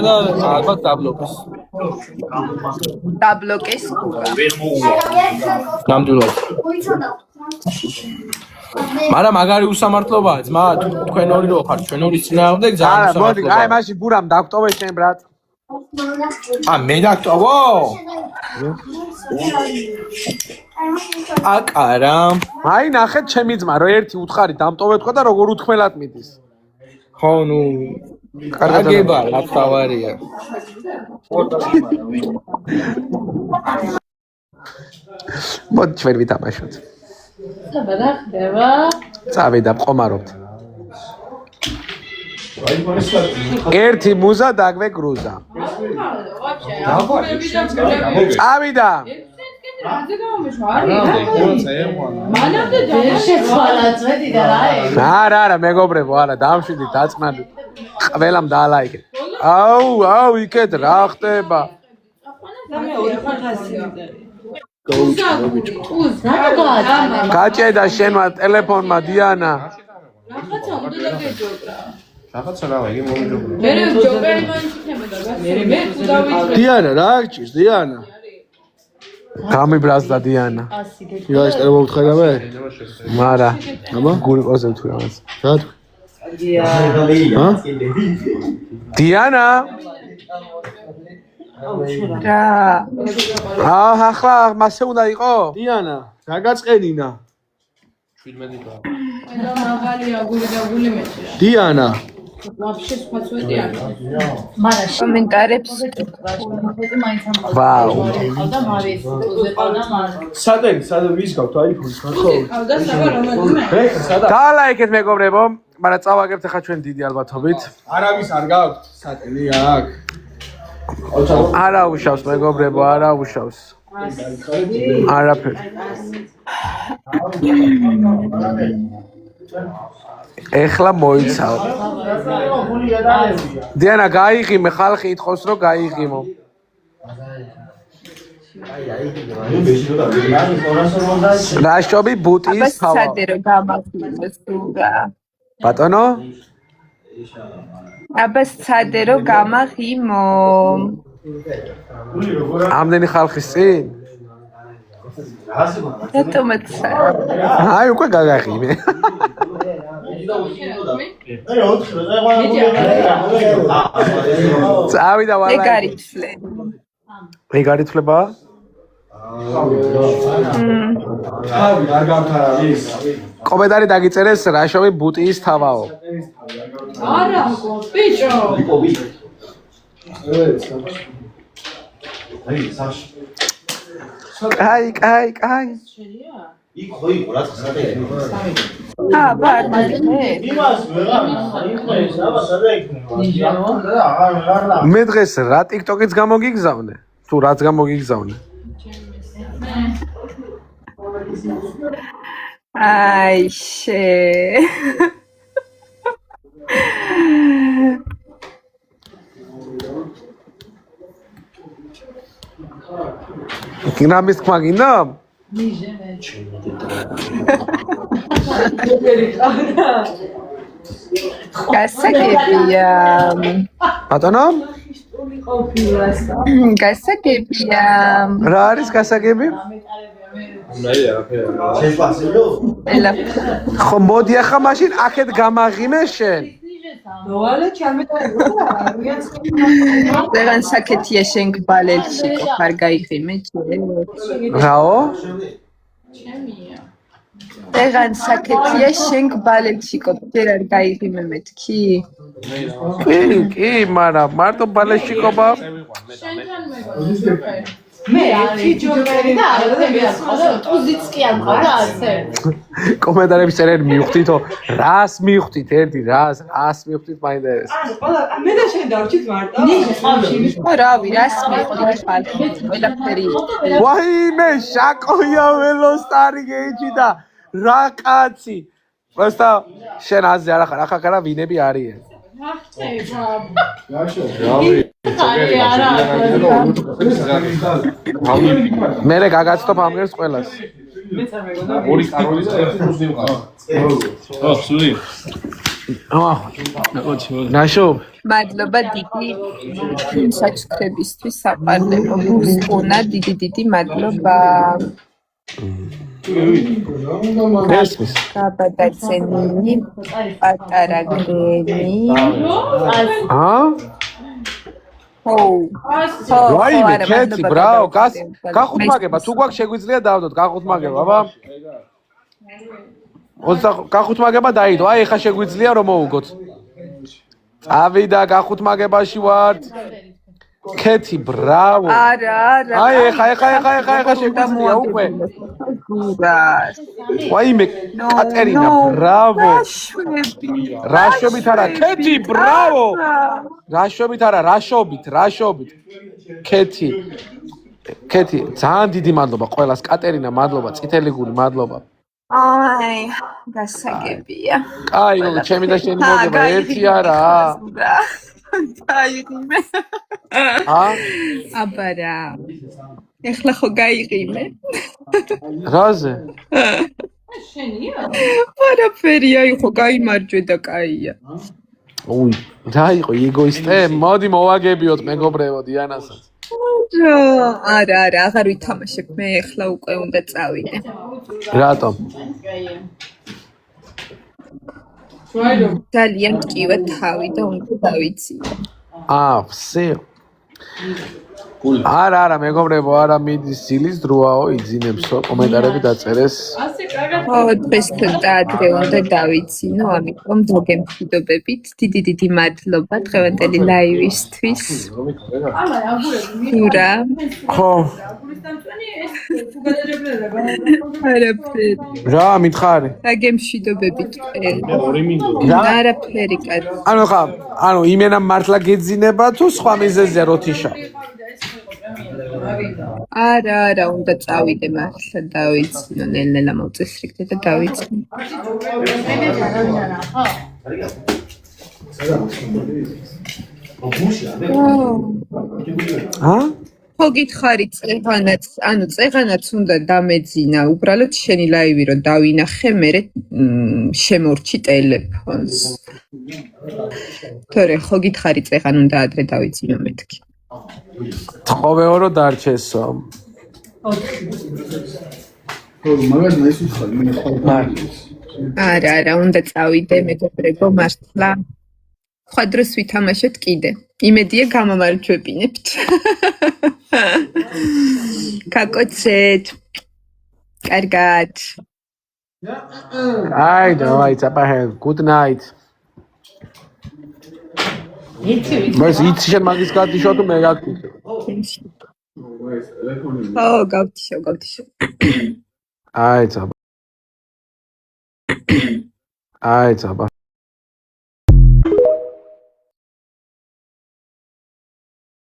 და ალბათ დაბლოკის. დაბლოკის გუგა. ნამდვილად. მაგრამ მაგარი უსამართლობაა ძმა, თქვენ ორი რო ხართ, ჩვენ ორი წინააღმდეგ ძალიან უსამართლობაა. აი მაშინ ბურამ დაგტოვე შენ ბრატ. მე დაგტოვო? აკარა. აი ნახეთ ჩემი ძმა რო ერთი უთხარი დამტოვე თქვა და როგორ უთქმელად მიდის. ხო, ნუ კარგება, რა თავარია. მოდი ჩვენ ვითამაშოთ. საბადა ხდება. წავიდა ყომარობთ. ერთი მუზა დაგვე გრუზა. წავიდა. არა, მეგობრებო, არა, დამშვიდით, დაწნადით. ყველამ დაალაიქეთ. აუ, იქეთ რა ხდება? გაჭედა შენმა ტელეფონმა დიანა. რაღაცა რა, იგი მომიჯობრა. მე ჯოკერი მოიქნება და მე კუდავიჭრე. დიანა, რა გჭირს, დიანა? გამიბრაზდა დიანა. ია ეს წერა მოვთხარი მე? მარა. აბა, გური ყოზე თუ რაღაც. რა? ჰა? დიანა? რა? ახლა მასე უნდა იყო? დიანა, რა გაწყენინა? 17 და. და მაღალია გული და გული მეჭირა. დიანა. ვაფშე სხვა წვეტია. მარა კომენტარებს ვაუ. ყავდა მარის, უზე ყავდა მარი. სადენ ვის გაქვთ აიფონს ხო? ყავდა საბა რომელიმე. სადა? დაალაიქეთ მეგობრებო, მაგრამ წავაგებთ ახლა ჩვენ დიდი ალბათობით. არავის არ გაქვთ სატენი აქ. არა უშავს მეგობრებო, არა უშავს. არაფერი. ეხლა მოიცავ. დიანა გაიღიმე, ხალხი ითხოვს რომ გაიღიმო. რაშობი ბუტის თავა. აბა სადერო გამახვილოს გუგა. ბატონო? აბა სადერო გამახიმო. ამდენი ხალხის წინ? რატომაც აი უკვე გაგაღიმე. წავიდა ვალა. ეგარიცლე. ეგარიცლება? არ გამთარავის. კომენტარი დაგიწერეს რაშოვი ბუტის თავაო. არა, ბიჭო. კაი. იქ ხო იყო რა ხსნა. აბა მე. მე დღეს რა TikTok-იც გამოგიგზავნე? თუ რაც გამოგიგზავნე? აი შე. კინამის თქმა გინდა? გასაგებია. ბატონო? გასაგებია. რა არის გასაგები? ხო მოდი ახლა მაშინ აქეთ გამაღიმე შენ. ვეღან საკეთია შენ გბალელში ხარ გაიღიმე ჯერ. რაო? ჩემია. ვეღან საკეთია შენ გბალელში ჯერ არ გაიღიმე მეთქი? კი, მაგრამ მარტო ბალეშიკობა. შენთან მეგობრებო. მე ერთი ჯოკერი და არა მე სხვა ტუზიც კი არ მყავდა ასე. კომენტარებში წერენ მივხვდითო, რას მივხვდით ერთი, რას მივხვდით მაინტერესებს. ანუ ყველა მე და შენ დავჭით მარტო. რავი, რას მივხვდით ხალხი, ყველაფერი. ვაიმე, შაკოია ველოსტარი გეიჭიდა. რა კაცი. просто შენ აზე არ ახარ, ახლა ვინები არიან. მერე გაგაცნობ ამგერს ყველას. ორი კაროლი და ერთი რუსი მყავს. ნაშობ. მადლობა დიდი საჩუქრებისთვის საყარლებო გულსხუნა დიდი მადლობა. ესმის. გაბადაცენინი პატარა გრენი. ვაიმე, კეთი, ბრავო, გახუთმაგება, თუ გვაქვს შეგვიძლია დავდოთ, გახუთმაგება, აბა. გახუთმაგება დაიდო, აი ეხა შეგვიძლია რომ მოვუგოთ. წავიდა გახუთმაგებაში ვართ. კეთი, ბრავო. არა. აი ეხა შეგვიძლია უკვე. ვაიმე, კატერინა, ბრავო. რაშობით არა, კეთი, ბრავო. რაშობით არა, რაშობით. კეთი, ძალიან დიდი მადლობა ყველას, კატერინა, მადლობა, წითელი გული, მადლობა. აი, გასაგებია. კაი, ჩემი და შენი მოგება ერთი არა. გაიღიმე. აბარა. ეხლა ხო გაიღიმე. რაზე? შენია? არაფერია, იყო გაიმარჯვე და კაია. უი, რა იყო ეგოისტე? მოდი მოვაგებიოთ მეგობრებო დიანასაც. არა, აღარ ვითამაშებ, მე ეხლა უკვე უნდა წავიდე. რატომ? ძალიან მტკივა თავი და უნდა დავიცი. ვსე. არა, მეგობრებო, არა მიდის ძილის დროაო, იძინებსო, კომენტარები დაწერეს. დღეს ადრე უნდა დავიცინო, ამიტომ მოგემშვიდობებით. დიდი მადლობა დღევანდელი ლაივისთვის. ურა. ხო. არაფერი. რა მითხარი? დაგემშვიდობებით. არაფერი კაცი. ანუ იმენა მართლა გეძინება თუ სხვა მიზეზია როთიშა? არა, უნდა წავიდე მართლა დავიცინო, ნელ-ნელა მოვწესრიგდე და დავიცინო. ხო გითხარი წეღანაც უნდა დამეძინა, უბრალოდ შენი ლაივი რომ დავინახე, მერე შემორჩი ტელეფონს. თორე ხო გითხარი წეღან უნდა ადრე დავიცინო მეთქი. თხოვეო რომ დარჩესო. არა, უნდა წავიდე მეგობრებო მართლა. სხვა დროს ვითამაშოთ კიდე. იმედია გამომარჯვებინებთ. გაკოცეთ. კარგად. აი, დავაი, წაფაჰე, good night. მას იცი შენ მაგის გატიშო თუ მე გაკეთე. გავთიშო. აი, წაბა.